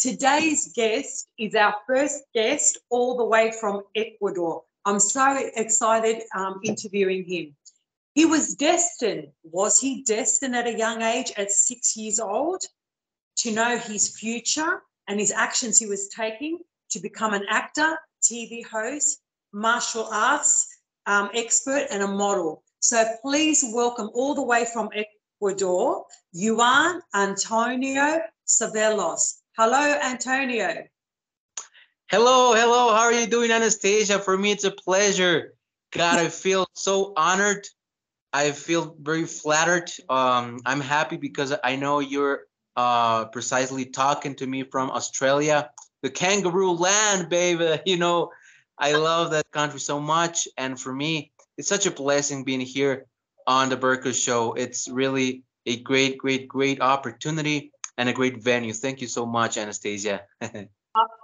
Today's guest is our first guest all the way from Ecuador. I'm so excited interviewing him. He was he destined at a young age, at 6 years old, to know his future and his actions he was taking to become an actor, TV host, martial arts expert, and a model. So please welcome all the way from Ecuador, Juan Antonio Cevallos. Hello, Antonio. Hello, hello. How are you doing, Anastasia? For me, it's a pleasure. God, I feel so honored. I feel very flattered. I'm happy because I know you're precisely talking to me from Australia, the kangaroo land, baby. I love that country so much. And for me, it's such a blessing being here on the Berkeley Show. It's really a great, great, great opportunity and a great venue. Thank you so much, Anastasia.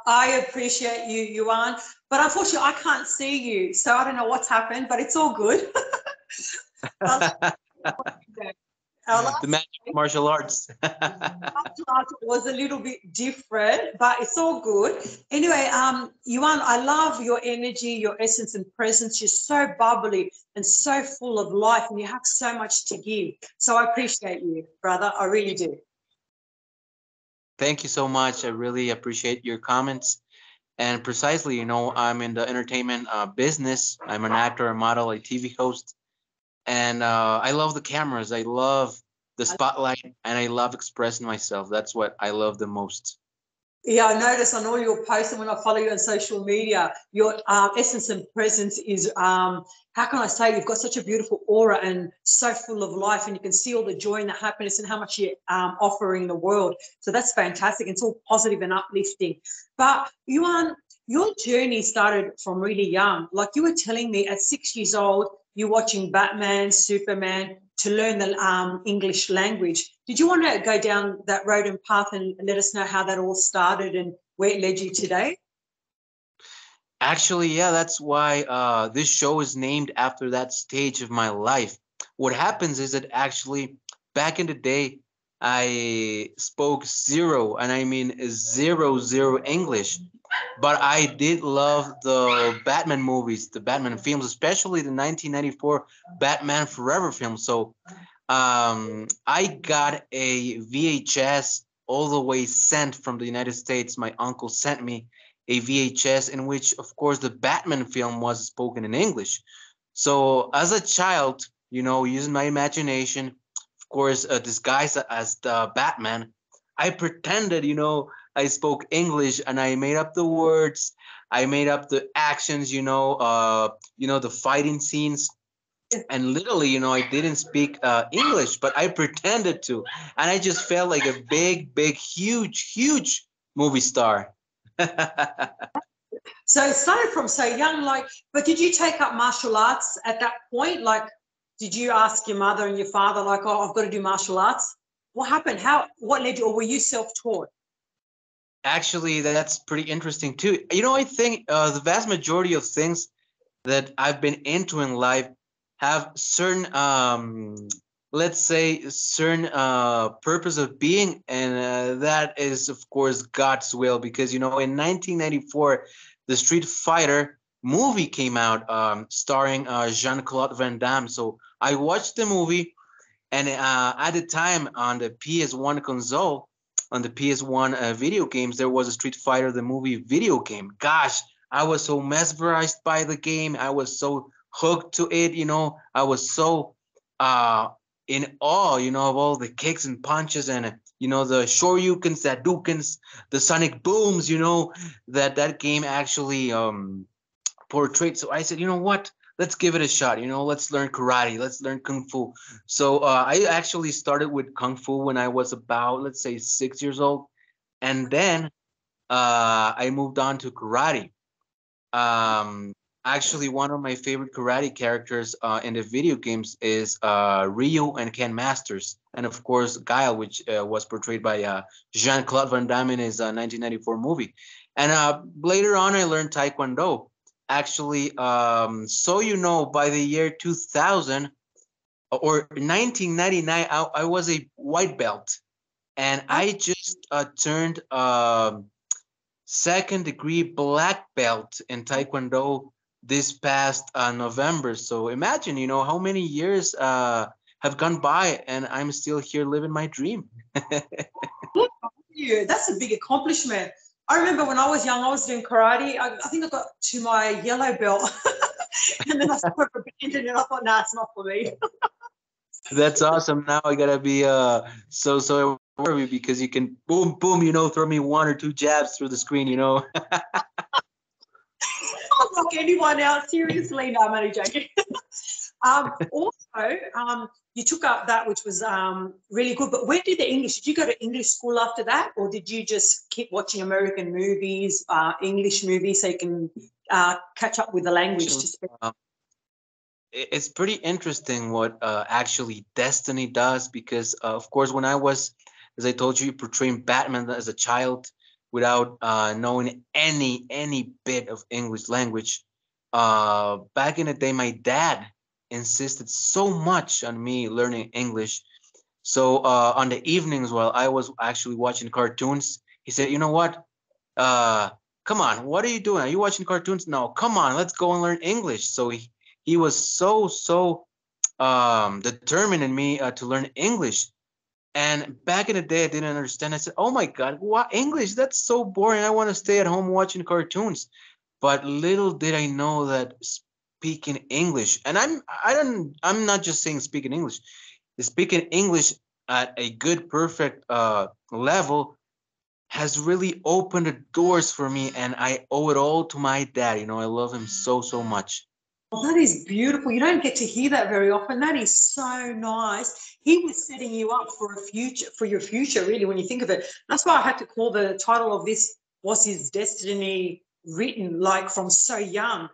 I appreciate you, Juan, but unfortunately I can't see you, so I don't know what's happened, but it's all good. The magic of martial arts. Martial arts was a little bit different, but it's all good. Anyway, Yuan, I love your energy, your essence and presence. You're so bubbly and so full of life, and you have so much to give. So I appreciate you, brother. I really do. Thank you so much. I really appreciate your comments. And precisely, I'm in the entertainment business. I'm an actor, a model, a TV host. And I love the cameras. I love the spotlight, and I love expressing myself. That's what I love the most. Yeah, I notice on all your posts and when I follow you on social media, your essence and presence is, how can I say, you've got such a beautiful aura and so full of life, and you can see all the joy and the happiness and how much you're offering the world. So that's fantastic. It's all positive and uplifting. But your journey started from really young. Like you were telling me at 6 years old, you're watching Batman, Superman, to learn the English language. Did you want to go down that road and path and let us know how that all started and where it led you today? Actually, yeah, that's why this show is named after that stage of my life. What happens is that actually back in the day, I spoke zero, and I mean zero English. But I did love the Batman movies, the Batman films, especially the 1994 Batman Forever film. So I got a VHS all the way sent from the United States. My uncle sent me a VHS in which, of course, the Batman film was spoken in English. So as a child, using my imagination, of course, disguised as the Batman, I pretended, I spoke English and I made up the words. I made up the actions, the fighting scenes. And literally, I didn't speak English, but I pretended to. And I just felt like a big, big, huge, huge movie star. So it started from so young, but did you take up martial arts at that point? Like, did you ask your mother and your father, like, oh, I've got to do martial arts? What happened? What led you, or were you self-taught? Actually, that's pretty interesting too. I think the vast majority of things that I've been into in life have certain, let's say, certain purpose of being, and that is, of course, God's will. Because in 1994, the Street Fighter movie came out, starring Jean-Claude Van Damme. So I watched the movie, and at the time on the PS1 console, on the PS1 video games, there was a Street Fighter the movie video game. Gosh, I was so mesmerized by the game. I was so hooked to it. I was so in awe, of all the kicks and punches and the shoryukens, the Hadoukens, the sonic booms, that game actually portrayed. So I said, you know what? Let's give it a shot. Let's learn karate. Let's learn kung fu. So I actually started with kung fu when I was about, let's say, 6 years old, and then I moved on to karate. Actually, one of my favorite karate characters in the video games is Ryu and Ken Masters, and of course Guile, which was portrayed by Jean-Claude Van Damme in his 1994 movie. And later on, I learned Taekwondo. Actually, by the year 2000 or 1999, I was a white belt. and I just turned second degree black belt in Taekwondo this past November. So imagine, how many years have gone by, and I'm still here living my dream. You. That's a big accomplishment. I remember when I was young, I was doing karate. I think I got to my yellow belt, and then I saw it abandoned, and I thought, nah, it's not for me. That's awesome. Now I gotta be so worried because you can boom boom, throw me one or two jabs through the screen. I'll knock anyone out. Seriously, no, I'm only joking. Also, you took up that, which was really good. But where did the English? Did you go to English school after that, or did you just keep watching American movies, English movies, so you can catch up with the language? It's pretty interesting what actually destiny does, because of course, when I was, as I told you, portraying Batman as a child without knowing any bit of English language, back in the day, my dad insisted so much on me learning English. So on the evenings while I was actually watching cartoons, he said, "You know what? Uh, Come on, what are you doing? Are you watching cartoons? No, come on, let's go and learn English." So he was so determined in me to learn English. And back in the day, I didn't understand. I said, "Oh my God, what English? That's so boring. I want to stay at home watching cartoons." But little did I know that speaking English, and I'm not just saying speaking English, speaking English at a good, perfect level has really opened the doors for me, and I owe it all to my dad. I love him so much. Well, that is beautiful. You don't get to hear that very often. That is so nice. He was setting you up for a future, for your future, really, when you think of it. That's why I had to call the title of this "Was His Destiny Written?" Like from so young.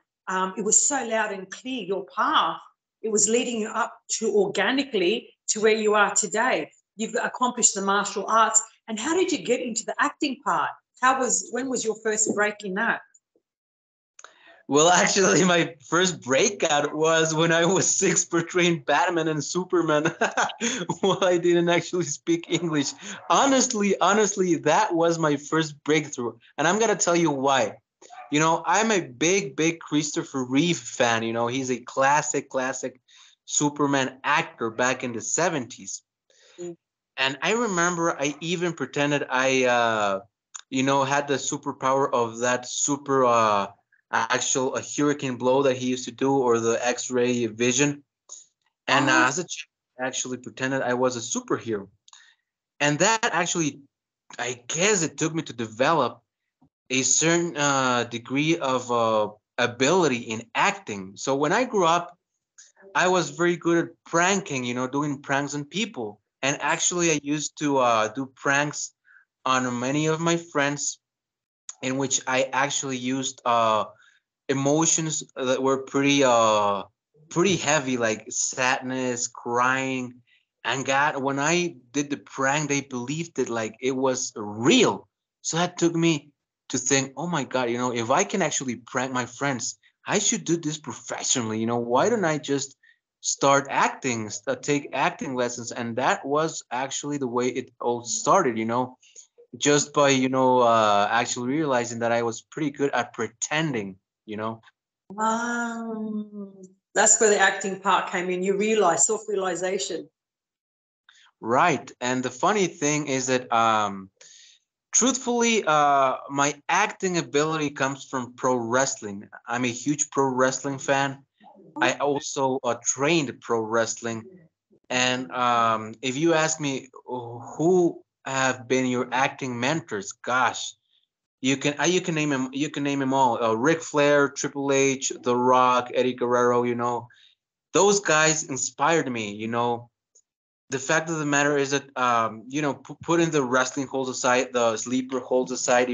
It was so loud and clear, your path. It was leading you up to organically to where you are today. You've accomplished the martial arts. And how did you get into the acting part? When was your first break in that? Well, actually, my first breakout was when I was six portraying Batman and Superman. Well, I didn't actually speak English. Honestly, that was my first breakthrough. And I'm going to tell you why. I'm a big Christopher Reeve fan. He's a classic Superman actor back in the 70s. And I remember I even pretended had the superpower of that super actual a hurricane blow that he used to do, or the X-ray vision. And as a child, I actually pretended I was a superhero. And that actually, I guess it took me to develop a certain degree of ability in acting. So when I grew up, I was very good at pranking, doing pranks on people. And actually, I used to do pranks on many of my friends, in which I actually used emotions that were pretty heavy, like sadness, crying. And God, when I did the prank, they believed it like it was real. So that took me to think, oh my God, if I can actually prank my friends, I should do this professionally. Why don't I just start acting, take acting lessons? And that was actually the way it all started, just by, actually realizing that I was pretty good at pretending. Um, that's where the acting part came in. You realize, self-realization. Right. And the funny thing is that truthfully, my acting ability comes from pro wrestling. I'm a huge pro wrestling fan. I also trained pro wrestling. And if you ask me who have been your acting mentors, gosh, you can name them all. Ric Flair, Triple H, The Rock, Eddie Guerrero. Those guys inspired me. The fact of the matter is that putting the wrestling holds aside, the sleeper holds aside,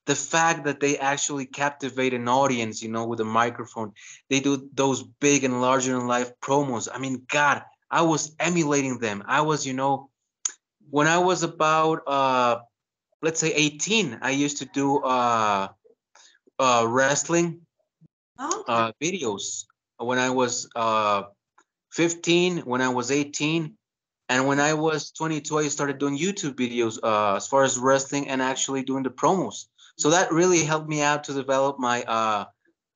the fact that they actually captivate an audience, with a microphone. They do those big and larger than life promos. I mean, God, I was emulating them. I was, when I was about let's say 18, I used to do wrestling videos when I was 15, when I was 18. And when I was 22, I started doing YouTube videos as far as wrestling and actually doing the promos. So that really helped me out to develop my,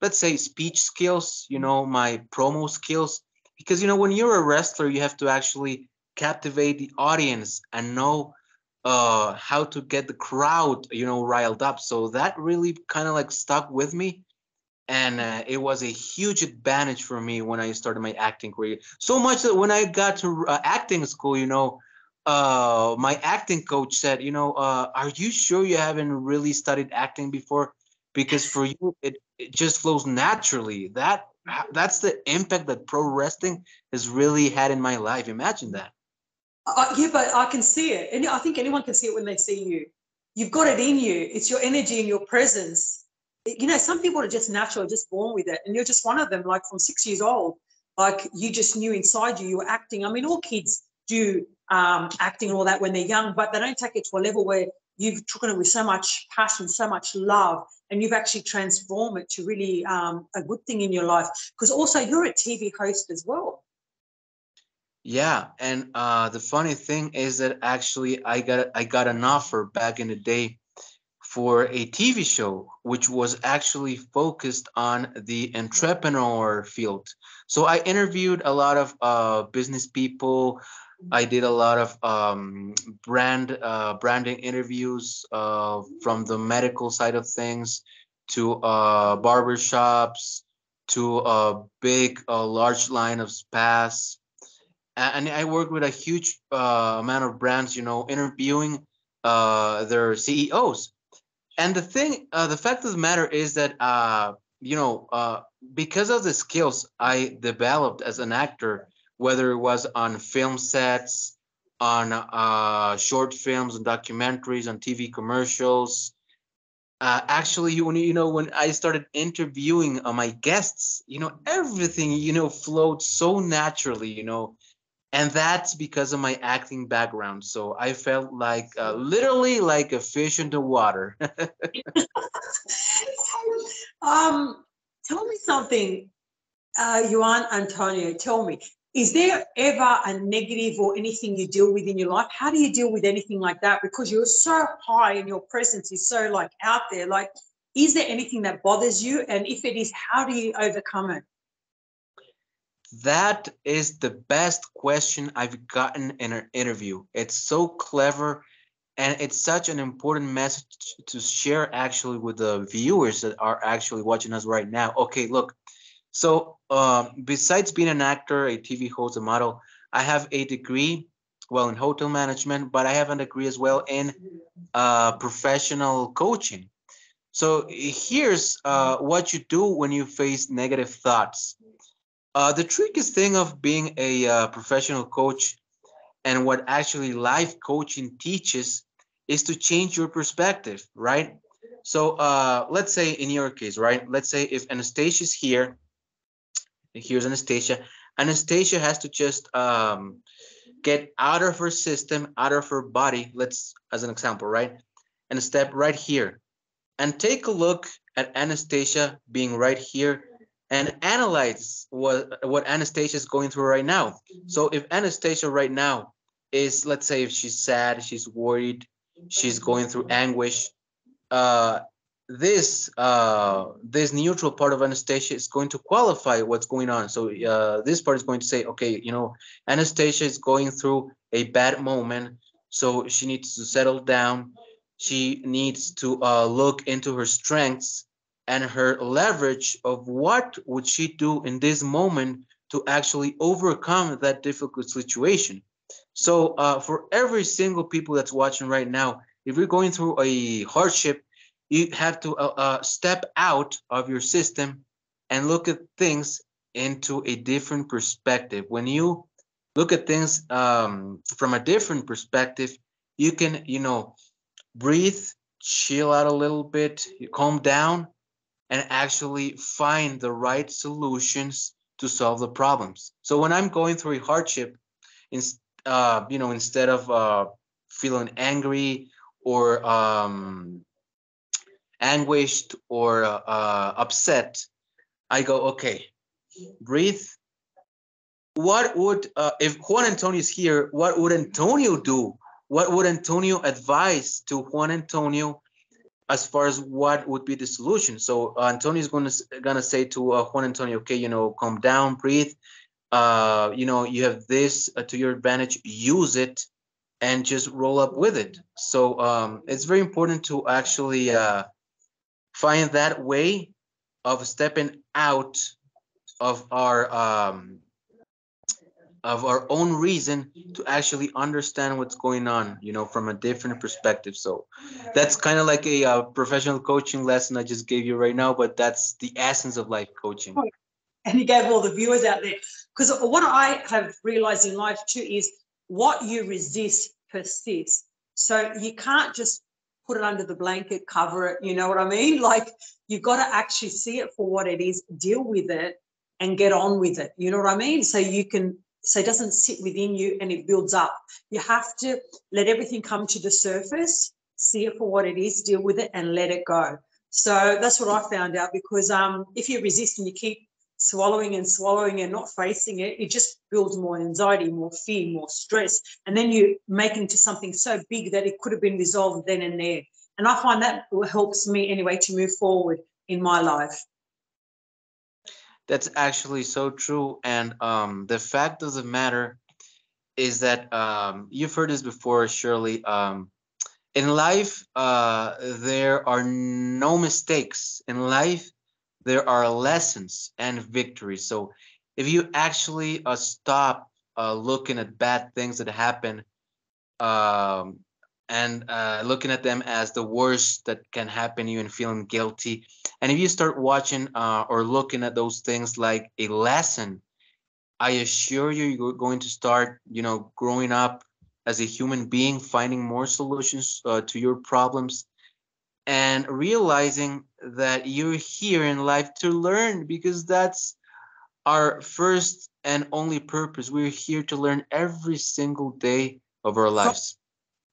let's say, speech skills, my promo skills. Because, when you're a wrestler, you have to actually captivate the audience and know how to get the crowd, riled up. So that really kind of like stuck with me, and it was a huge advantage for me when I started my acting career. So much that when I got to acting school, my acting coach said, are you sure you haven't really studied acting before? Because for you, it just flows naturally. That's the impact that pro wrestling has really had in my life. Imagine that. Yeah, but I can see it. And I think anyone can see it when they see you. You've got it in you. It's your energy and your presence. Some people are just natural, just born with it. And you're just one of them, like from 6 years old. Like you just knew inside you were acting. I mean, all kids do acting and all that when they're young, but they don't take it to a level where you've taken it with so much passion, so much love, and you've actually transformed it to really a good thing in your life. Because also you're a TV host as well. Yeah, and the funny thing is that actually I got an offer back in the day for a TV show, which was actually focused on the entrepreneur field. So I interviewed a lot of business people. I did a lot of branding interviews from the medical side of things to barbershops to a big, large line of spas. And I worked with a huge amount of brands, interviewing their CEOs. And the fact of the matter is that, because of the skills I developed as an actor, whether it was on film sets, on short films and documentaries, on TV commercials, actually, when I started interviewing my guests, everything, flowed so naturally, and that's because of my acting background. So I felt like literally like a fish in the water. um, Tell me something, Juan Antonio. Tell me, is there ever a negative or anything you deal with in your life? How do you deal with anything like that? Because you're so high and your presence is so like out there. Like, is there anything that bothers you? And if it is, how do you overcome it? That is the best question I've gotten in an interview. It's so clever, and it's such an important message to share actually with the viewers that are actually watching us right now. Okay, look. So, besides being an actor, a TV host, a model, I have a degree, well, in hotel management, but I have a degree as well in professional coaching. So, here's what you do when you face negative thoughts. The trickiest thing of being a professional coach and what actually life coaching teaches is to change your perspective, right? So, let's say in your case, right? Let's say if Anastasia's here, here's Anastasia. Anastasia has to just get out of her system, out of her body. Let's, as an example, right? And step right here and take a look at Anastasia being right here and analyze what Anastasia is going through right now. So if Anastasia right now is, let's say, if she's sad, she's worried, she's going through anguish, uh, this neutral part of Anastasia is going to qualify what's going on. So this part is going to say, okay, Anastasia is going through a bad moment, so she needs to settle down. She needs to look into her strengths and her leverage of what would she do in this moment to actually overcome that difficult situation. So for every single people that's watching right now, if you're going through a hardship, you have to step out of your system and look at things into a different perspective. When you look at things from a different perspective, you can, breathe, chill out a little bit, calm down, and actually find the right solutions to solve the problems. So when I'm going through a hardship, in, instead of feeling angry or anguished or upset, I go, okay, breathe, what would if Juan Antonio is here, what would Antonio do? What would Antonio advise to Juan Antonio as far as what would be the solution? So Antonio is gonna say to Juan Antonio, okay, calm down, breathe. You have this to your advantage, use it, and just roll up with it. So it's very important to actually find that way of stepping out of our own reason to actually understand what's going on, from a different perspective. So that's kind of like a professional coaching lesson I just gave you right now, but that's the essence of life coaching. And you gave all the viewers out there. Because what I have realized in life too is what you resist persists. So you can't just put it under the blanket, cover it, you know what I mean? Like you've got to actually see it for what it is, deal with it and get on with it. You know what I mean? So it doesn't sit within you and it builds up. You have to let everything come to the surface, see it for what it is, deal with it and let it go. So that's what I found out, because if you resist and you keep swallowing and not facing it, it just builds more anxiety, more fear, more stress. And then you make it into something so big that it could have been resolved then and there. And I find that helps me anyway to move forward in my life. That's actually so true. And the fact of the matter is that you've heard this before, Shirley. In life, there are no mistakes. In life, there are lessons and victories. So if you actually stop looking at bad things that happen um, and looking at them as the worst that can happen to you and feeling guilty, and if you start watching or looking at those things like a lesson, I assure you, you're going to start, growing up as a human being, finding more solutions to your problems, and realizing that you're here in life to learn, because that's our first and only purpose. We're here to learn every single day of our lives.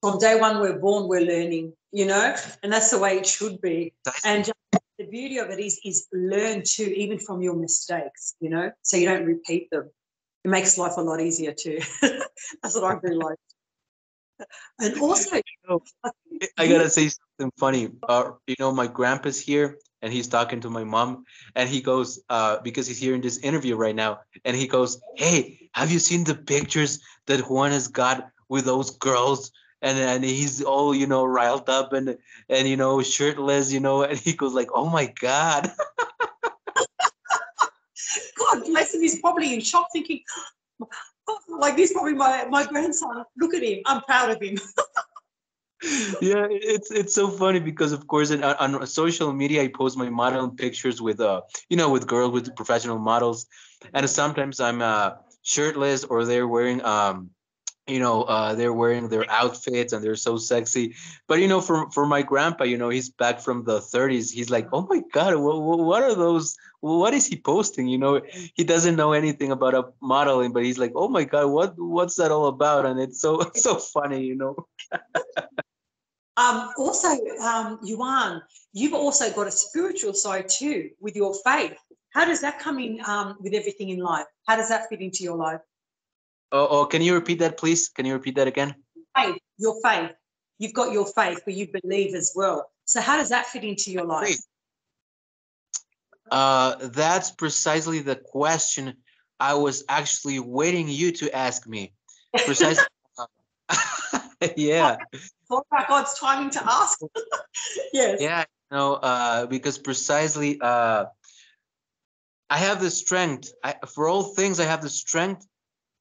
From day one we're born, we're learning, and that's the way it should be. And the beauty of it is learn too, even from your mistakes, so you don't repeat them. It makes life a lot easier too. That's what I realized. And also, I gotta say something funny. My grandpa's here and he's talking to my mom, and he goes, because he's hearing this interview right now, and he goes, "Hey, have you seen the pictures that Juan has got with those girls?" And he's all, riled up and shirtless, and he goes like, "Oh my God." God bless him, he's probably in shock thinking, like, this is probably my grandson. Look at him. I'm proud of him. Yeah, it's so funny because of course on social media I post my modeling pictures with with girls, with professional models, and sometimes I'm shirtless, or they're wearing they're wearing their outfits and they're so sexy. But for my grandpa, he's back from the 30s. He's like, "Oh my God, what are those? What is he posting?" He doesn't know anything about modeling, but he's like, "Oh my God, what's that all about?" And it's so funny. Also, Yuan, you've also got a spiritual side too with your faith. How does that come in with everything in life? How does that fit into your life? Oh, can you repeat that, please? Can you repeat that again? Faith, your faith. You've got your faith, but you believe as well. So how does that fit into your life? That's precisely the question I was actually waiting you to ask me. Precisely. Yeah. Thought about God's timing to ask. Yes. Yeah, because precisely I have the strength. For all things, I have the strength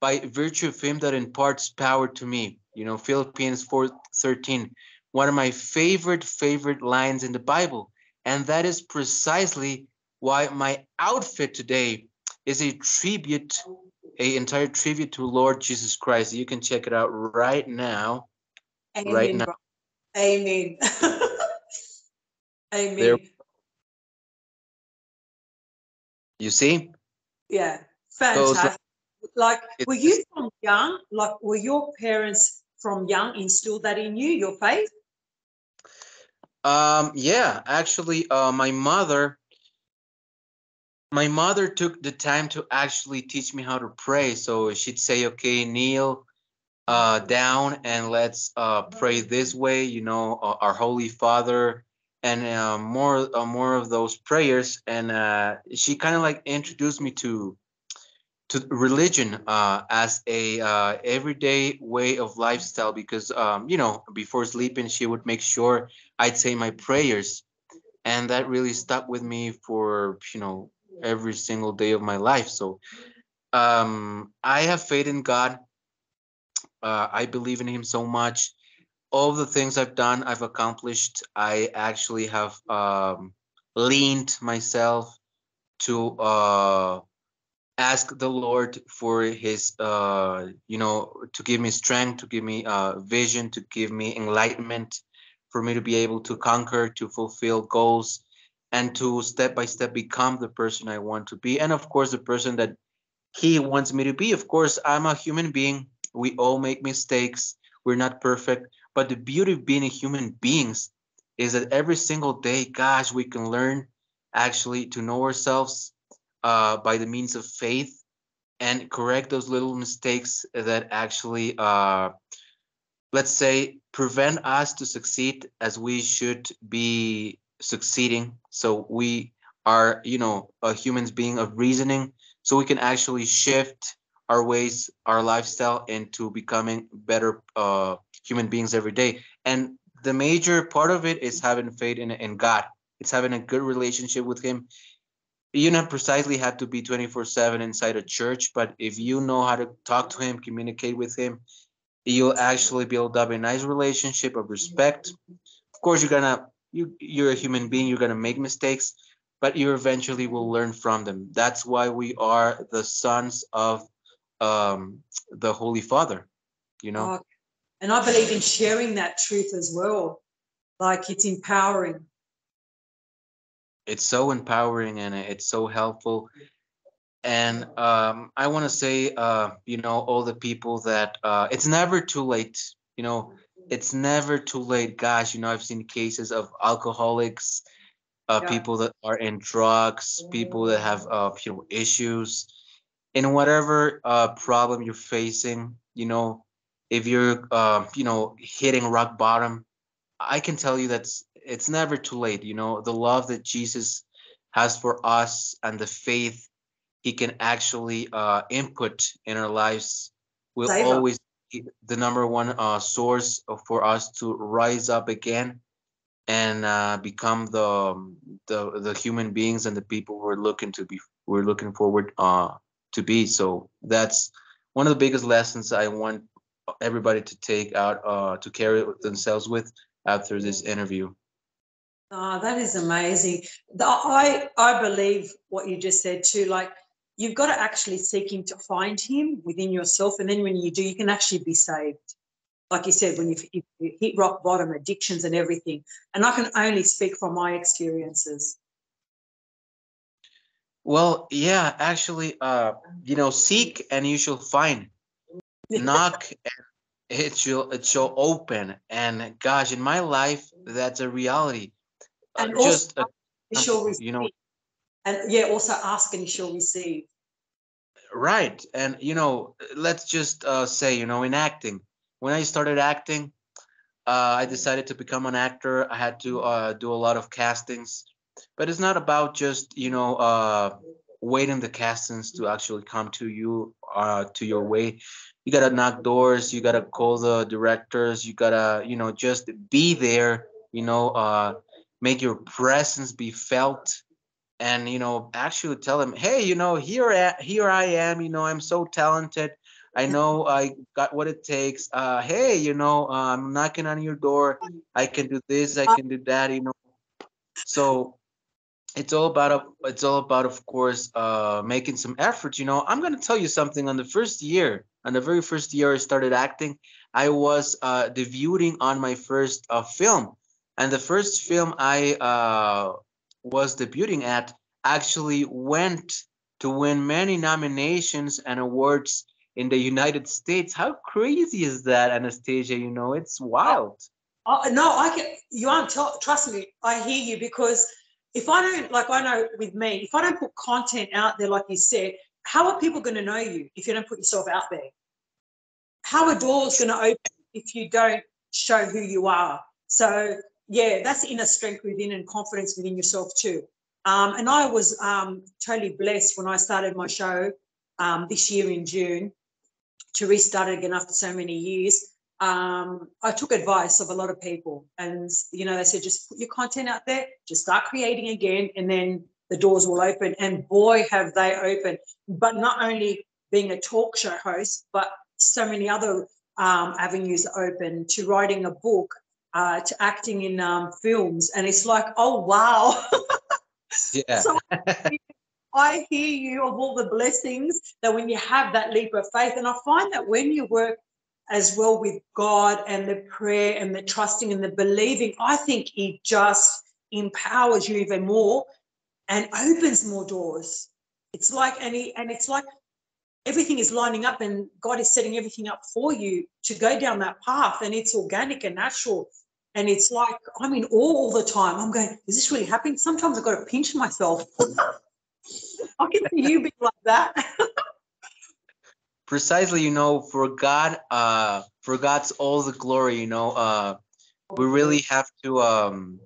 by virtue of him that imparts power to me. Philippians 4:13, one of my favorite lines in the Bible. And that is precisely why my outfit today is a entire tribute to Lord Jesus Christ. You can check it out right now. Amen, right now. Amen. Amen. There. You see? Yeah, fantastic. Were you from young? Like, were your parents from young instilled that in you, your faith? Yeah, actually, my mother my mother took the time to actually teach me how to pray. So she'd say, okay, kneel down and let's pray this way, our Holy Father, and more of those prayers. And she kind of like introduced me to religion as a everyday way of lifestyle, because before sleeping she would make sure I'd say my prayers, and that really stuck with me for every single day of my life. So I have faith in God. I believe in him so much. All the things I've done, I've accomplished. I actually have leaned myself to ask the Lord for his, to give me strength, to give me vision, to give me enlightenment, for me to be able to conquer, to fulfill goals, and to step by step become the person I want to be. And of course, the person that he wants me to be. Of course, I'm a human being. We all make mistakes. We're not perfect. But the beauty of being a human beings is that every single day, gosh, we can learn actually to know ourselves by the means of faith, and correct those little mistakes that actually, let's say, prevent us to succeed as we should be succeeding. So we are, a humans being of reasoning, so we can actually shift our ways, our lifestyle into becoming better human beings every day. And the major part of it is having faith in God. It's having a good relationship with him. You don't precisely have to be 24/7 inside a church, but if you know how to talk to him, communicate with him, you'll actually build up a nice relationship of respect. Of course, you're a human being, you're gonna make mistakes, but you eventually will learn from them. That's why we are the sons of the Holy Father, you know. Oh, and I believe in sharing that truth as well. Like it's empowering. It's so empowering and it's so helpful. And I want to say, all the people that it's never too late. It's never too late. Gosh, I've seen cases of alcoholics, Yeah. people that are in drugs, people that have issues in whatever problem you're facing. If you're hitting rock bottom, I can tell you that it's never too late. The love that Jesus has for us and the faith he can actually input in our lives will Savor. always be the number one source for us to rise up again and become the human beings and the people we're looking forward to be. So that's one of the biggest lessons I want everybody to take out to carry themselves with after this interview. Oh, that is amazing. I believe what you just said too. Like you've got to actually seek him to find him within yourself, and then when you do, you can actually be saved. Like you said, when you hit rock bottom, addictions and everything. And I can only speak from my experiences. Well, yeah, actually, seek and you shall find. Knock, it shall open. And gosh, in my life, that's a reality. And also, Just an you shall example, receive. And yeah, also ask and you shall receive. right? And let's just say, in acting, when I started acting, I decided to become an actor. I had to do a lot of castings, but it's not about just waiting the castings to actually come to you to your way. You gotta knock doors. You gotta call the directors. You gotta just be there. Make your presence be felt, and actually tell them, hey, here I am. I'm so talented. I know I got what it takes. Hey, I'm knocking on your door. I can do this, I can do that. So it's all about of course making some efforts. I'm going to tell you something. On the very first year I started acting, I was debuting on my first film, and the first film I was debuting at actually went to win many nominations and awards in the United States. How crazy is that, Anastasia? It's Oh, wild. oh, no, I can. You aren't. Trust me, I hear you because if I don't, like I know with me, if I don't put content out there, like you said, how are people going to know you if you don't put yourself out there? How are doors going to open if you don't show who you are? So, yeah, that's inner strength within and confidence within yourself too. And I was totally blessed when I started my show this year in June to restart it again after so many years. I took advice of a lot of people, and they said just put your content out there, just start creating again, and then the doors will open. And boy, have they opened! But not only being a talk show host, but so many other avenues open, to writing a book, to acting in films, and it's like, oh wow! Yeah. So I hear you of all the blessings that when you have that leap of faith, and I find that when you work as well with God and the prayer and the trusting and the believing, I think it just empowers you even more and opens more doors. It's like, and it's like everything is lining up and God is setting everything up for you to go down that path, and it's organic and natural. And it's like, I'm in awe all the time. I'm going, is this really happening? Sometimes I've got to pinch myself. I can see you being like that. Precisely, for God's all the glory, we really have to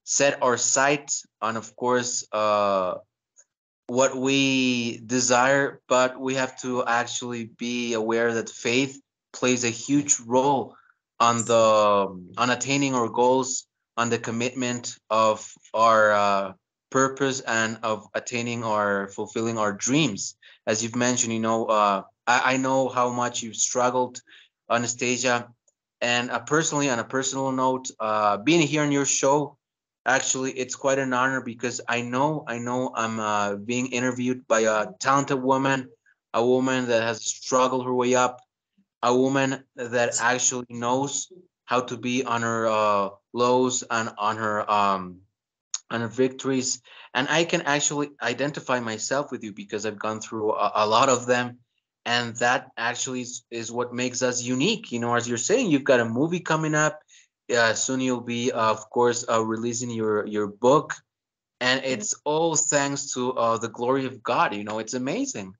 set our sight on, of course, what we desire, but we have to actually be aware that faith plays a huge role on attaining our goals, on the commitment of our purpose, and of attaining or fulfilling our dreams. As you've mentioned, I know how much you've struggled, Anastasia, and personally, on a personal note, being here on your show, actually, it's quite an honor, because I know I'm being interviewed by a talented woman, a woman that has struggled her way up, a woman that actually knows how to be on her lows and on her victories. And I can actually identify myself with you, because I've gone through a lot of them. And that actually is what makes us unique. As you're saying, you've got a movie coming up. Soon you'll be, of course, releasing your book. And it's all thanks to the glory of God. It's amazing.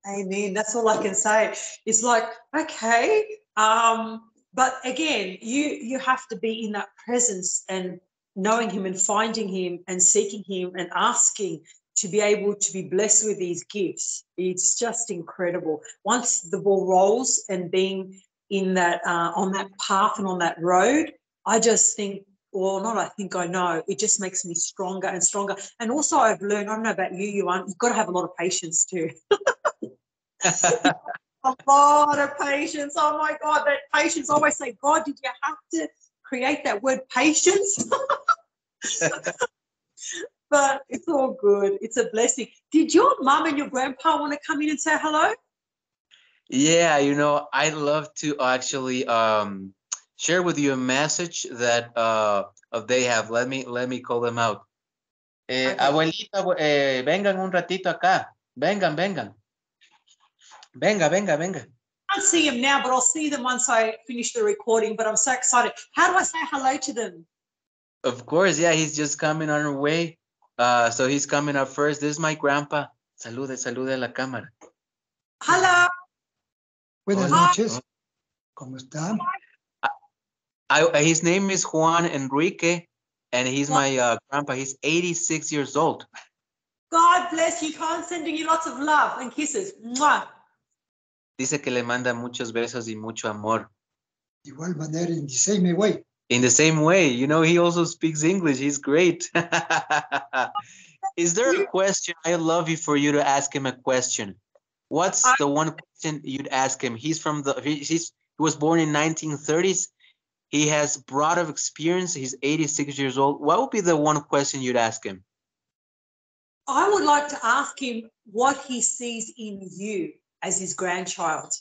Amen. That's all I can say. It's like, okay. But again, you have to be in that presence and knowing him and finding him and seeking him and asking to be able to be blessed with these gifts. It's just incredible. Once the ball rolls and being in that on that path and on that road, I just think, well, not I think I know, it just makes me stronger and stronger. And also I've learned, I don't know about you, you've got to have a lot of patience too. A lot of patience. Oh my God, that patience. I always say, God, did you have to create that word patience? But it's all good. It's a blessing. Did your mum and your grandpa want to come in and say hello? Yeah, I'd love to actually share with you a message that they have. Let me call them out. Okay. Abuelita, vengan un ratito acá. Vengan. Venga. I can't see them now, but I'll see them once I finish the recording. But I'm so excited. How do I say hello to them? Of course, yeah, he's just coming on our way. So he's coming up first. This is my grandpa. Salude a la cámara. Hello. Buenas noches. ¿Cómo están? His name is Juan Enrique, and he's my grandpa. He's 86 years old. God bless you. I'm sending you lots of love and kisses. Mwah. Dice que le manda muchos besos y mucho amor. De igual manera, in the same way. In the same way, he also speaks English. He's great. Is there a question? I'd love for you to ask him a question. What's the one question you'd ask him? He was born in 1930s. He has broad of experience. He's 86 years old. What would be the one question you'd ask him? I would like to ask him what he sees in you as his grandchild.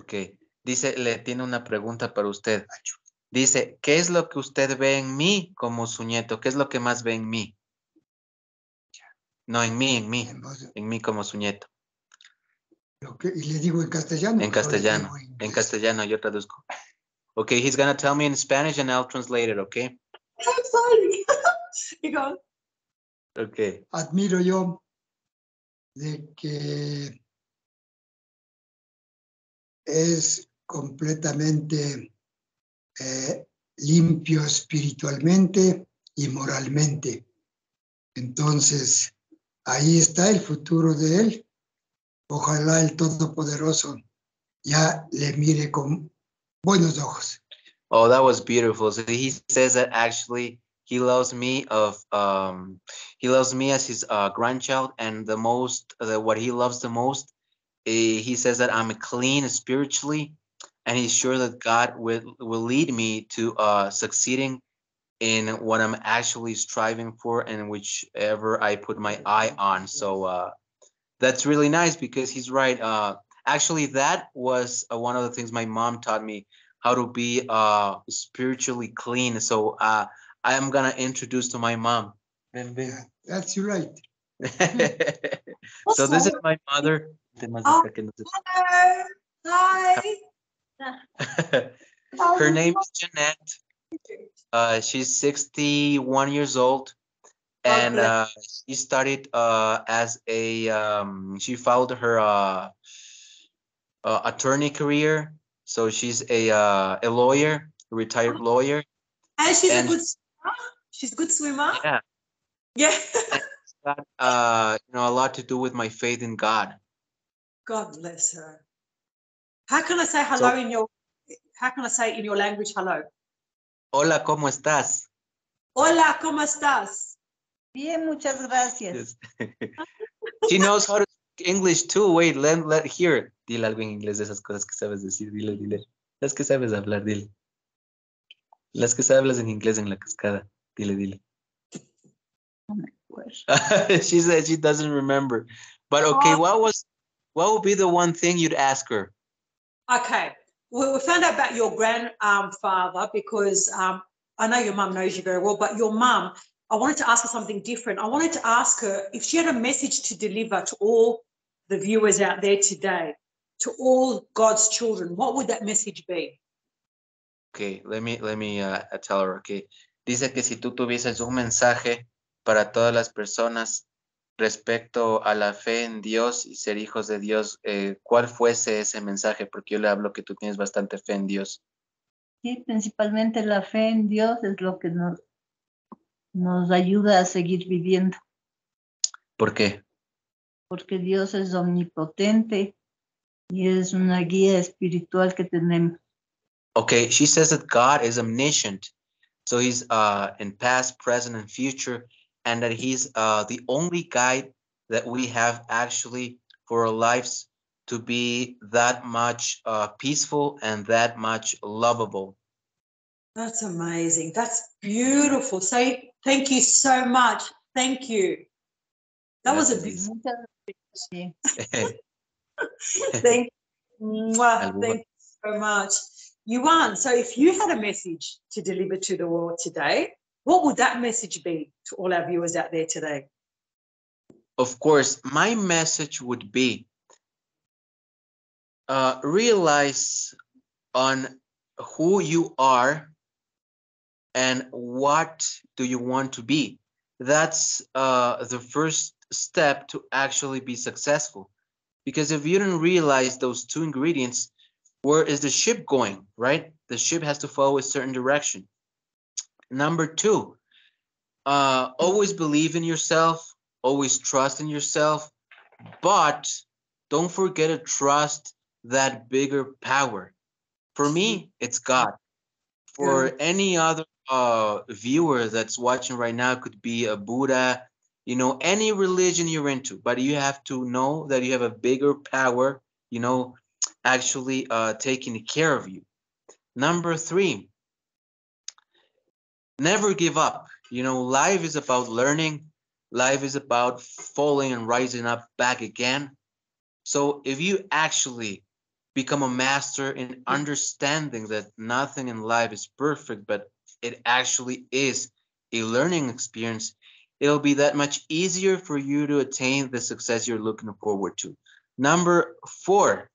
Okay. Dice, le tiene una pregunta para usted. Dice, ¿qué es lo que usted ve en mí como su nieto? ¿Qué es lo que más ve en mí? No, en mí. En mí como su nieto. ¿Y le digo en castellano? En castellano, yo traduzco. Okay, he's going to tell me in Spanish and I'll translate it, okay? I'm sorry. You go. Okay. admiro yo de que es completamente limpio espiritualmente y moralmente. Entonces, ahí está el futuro de él. Ojalá el Todopoderoso ya le mire con buenos ojos. Oh, that was beautiful. So he says that actually he loves me he loves me as his grandchild, and what he loves the most, he says that I'm clean spiritually, and he's sure that God will lead me to succeeding in what I'm actually striving for and whichever I put my eye on. So that's really nice because he's right. Actually, that was one of the things my mom taught me, how to be spiritually clean. So I am gonna introduce to my mom. Yeah, that's right. So this is my mother. Oh, hello. Hi. Her name is Jeanette. She's 61 years old, and she started as she followed her attorney career. So she's a lawyer, a retired lawyer. And she's a good swimmer. She's a good swimmer. Yeah. Yeah. And it's got a lot to do with my faith in God. God bless her. How can I say hello in your? How can I say in your language hello? Hola, ¿cómo estás? Hola, ¿cómo estás? Bien, muchas gracias. Yes. She knows how to speak English too. Wait, let hear it. Dile algo en inglés de esas cosas que sabes decir. Dile. Las que sabes hablar, dile. Las que sabes en inglés en la cascada. Dile. No me acuerdo. She said she doesn't remember. But okay, what would be the one thing you'd ask her? Okay. Well, we found out about your grandfather because I know your mum knows you very well, but your mum, I wanted to ask her something different. I wanted to ask her if she had a message to deliver to all the viewers out there today, to all God's children. What would that message be? Okay, let me tell her. Okay, dice que si tú tuvieses un mensaje para todas las personas respecto a la fe en Dios y ser hijos de Dios, ¿cuál fuese ese mensaje? Porque yo le hablo que tú tienes bastante fe en Dios. Sí, principalmente la fe en Dios es lo que nos ayuda a seguir viviendo, ¿Por qué? porque Dios es omnipotente y es una guía espiritual que tenemos. Okay, she says that God is omniscient. So he's in past, present, and future, and that he's the only guide that we have actually for our lives to be that much peaceful and that much lovable. That's amazing. That's beautiful. Say thank you so much. Thank you. That was a beautiful. Muchas gracias. Thank you. Thank you so much. Yuan, so if you had a message to deliver to the world today, what would that message be to all our viewers out there today? Of course, my message would be realize on who you are and what do you want to be. That's the first step to actually be successful. Because if you don't realize those two ingredients, where is the ship going, right? The ship has to follow a certain direction. Number two, always believe in yourself, always trust in yourself, but don't forget to trust that bigger power. For me, it's God. For any other viewer that's watching right now, it could be a Buddha, any religion you're into, but you have to know that you have a bigger power, actually taking care of you. Number three, never give up. Life is about learning. Life is about falling and rising up back again. So if you actually become a master in understanding that nothing in life is perfect, but it actually is a learning experience, it'll be that much easier for you to attain the success you're looking forward to. Number four,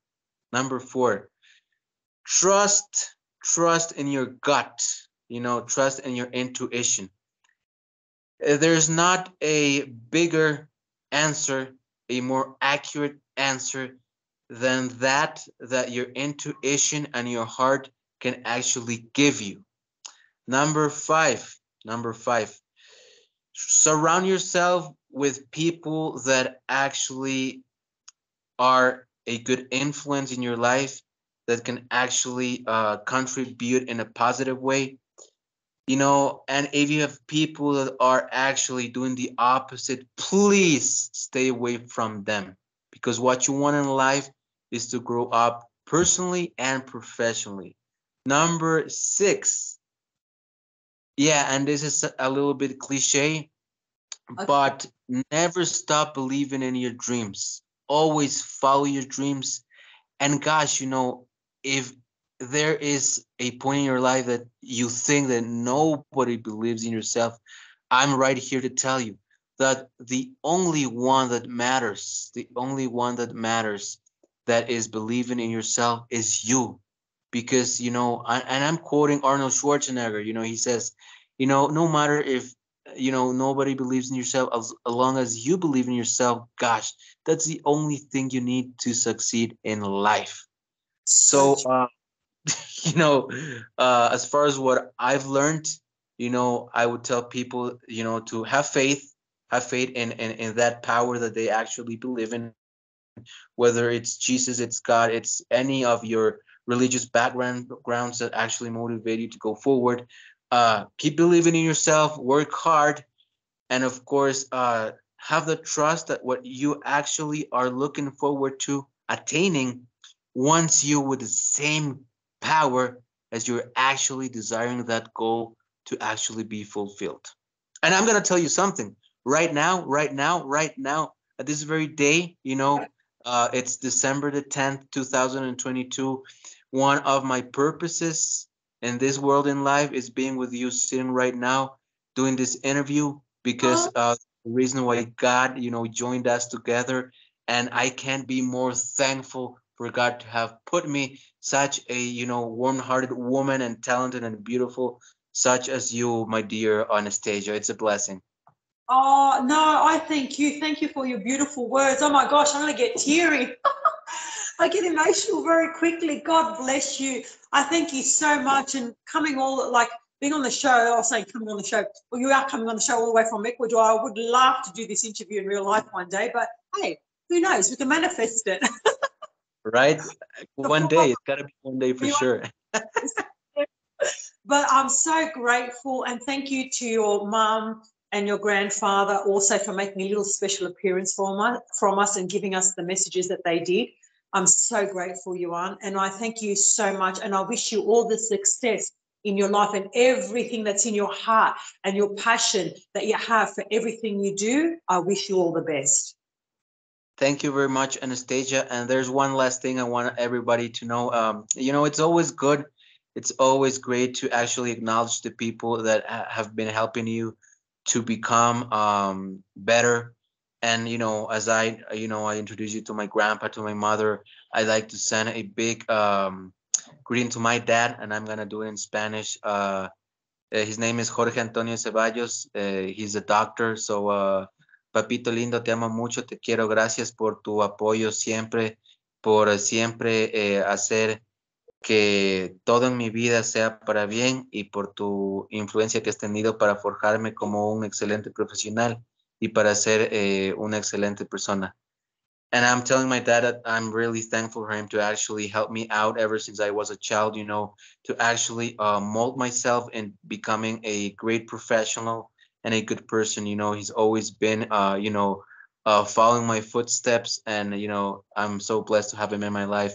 trust in your gut, trust in your intuition. There's not a bigger answer, a more accurate answer than that your intuition and your heart can actually give you. Number five, number five, surround yourself with people that actually are a good influence in your life, that can actually contribute in a positive way. And if you have people that are actually doing the opposite, please stay away from them, because what you want in life is to grow up personally and professionally. Number six, yeah, and this is a little bit cliche, Okay. but never stop believing in your dreams. Always follow your dreams. And gosh, if there is a point in your life that you think that nobody believes in yourself, I'm right here to tell you that the only one that matters, that is believing in yourself is you. Because, and I'm quoting Arnold Schwarzenegger, he says, no matter if, nobody believes in yourself, as long as you believe in yourself, gosh, that's the only thing you need to succeed in life. So So, you know, as far as what I've learned, I would tell people, to have faith in that power that they actually believe in, whether it's Jesus, it's God, it's any of your religious backgrounds that actually motivate you to go forward. Keep believing in yourself, work hard, and of course, have the trust that what you actually are looking forward to attaining wants you with the same power as you're actually desiring that goal to actually be fulfilled. And I'm going to tell you something right now, at this very day, it's December the 10th, 2022. One of my purposes in this world in life is being with you sitting right now doing this interview, because the reason why God, joined us together, and I can't be more thankful for God to have put me such a, warm-hearted woman and talented and beautiful, such as you, my dear Anastasia. It's a blessing. Oh, no, I thank you. Thank you for your beautiful words. Oh my gosh, I'm going to get teary. I get emotional very quickly. God bless you. I thank you so much. And coming all like being on the show, I'll say coming on the show. Well, you are coming on the show all the way from Ecuador. I would love to do this interview in real life one day, but hey, who knows? We can manifest it. Right? One day, it's got to be one day for You sure. But I'm so grateful, and thank you to your mum and your grandfather also for making a little special appearance from us and giving us the messages that they did. I'm so grateful, Yuan, and I thank you so much, and I wish you all the success in your life and everything that's in your heart and your passion that you have for everything you do. I wish you all the best. Thank you very much, Anastasia. And there's one last thing I want everybody to know. It's always good. It's always great to actually acknowledge the people that have been helping you to become better. And, as I introduce you to my grandpa, to my mother, I'd like to send a big greeting to my dad, and I'm going to do it in Spanish. His name is Jorge Antonio Cevallos. He's a doctor. So, papito lindo, te amo mucho, te quiero. Gracias por tu apoyo siempre, por siempre hacer que todo en mi vida sea para bien, y por tu influencia que has tenido para forjarme como un excelente profesional y para ser una excelente persona. And I'm telling my dad that I'm really thankful for him to actually help me out ever since I was a child, to actually mold myself in becoming a great professional and a good person. He's always been, following my footsteps, and, I'm so blessed to have him in my life.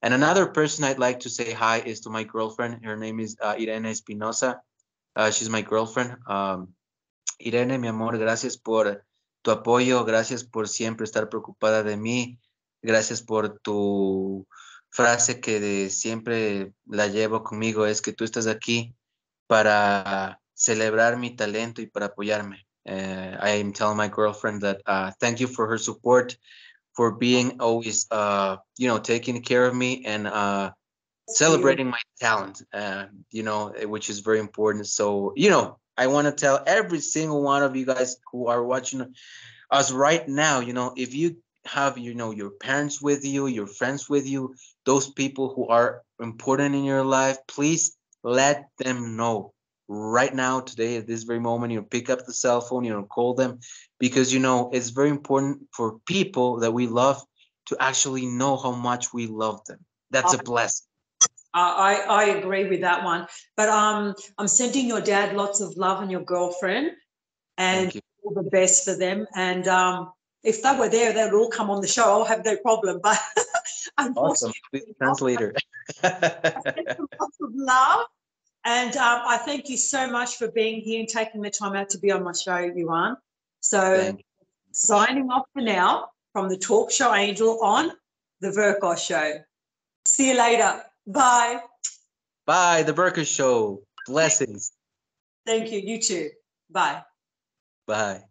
And another person I'd like to say hi is to my girlfriend. Her name is Irene Espinosa. She's my girlfriend. Irene, mi amor, gracias por tu apoyo, gracias por siempre estar preocupada de mí, gracias por tu frase que siempre la llevo conmigo, es que tú estás aquí para celebrar mi talento y para apoyarme. I am telling my girlfriend that thank you for her support, for being always, taking care of me, and celebrating my talent, which is very important. So, I want to tell every single one of you guys who are watching us right now, if you have, your parents with you, your friends with you, those people who are important in your life, please let them know right now, today, at this very moment. Pick up the cell phone, call them, because, it's very important for people that we love to actually know how much we love them. That's a blessing. I agree with that one. But I'm sending your dad lots of love and your girlfriend, and all the best for them. And if they were there, they would all come on the show. I'll have no problem. But awesome. Please, translator. Lots of love. And I thank you so much for being here and taking the time out to be on my show, Juan. So signing off for now from the Talk Show Angel on the Verkos Show. See you later. Bye. Bye, the Verkos Show. Blessings. Thank you. You too. Bye. Bye.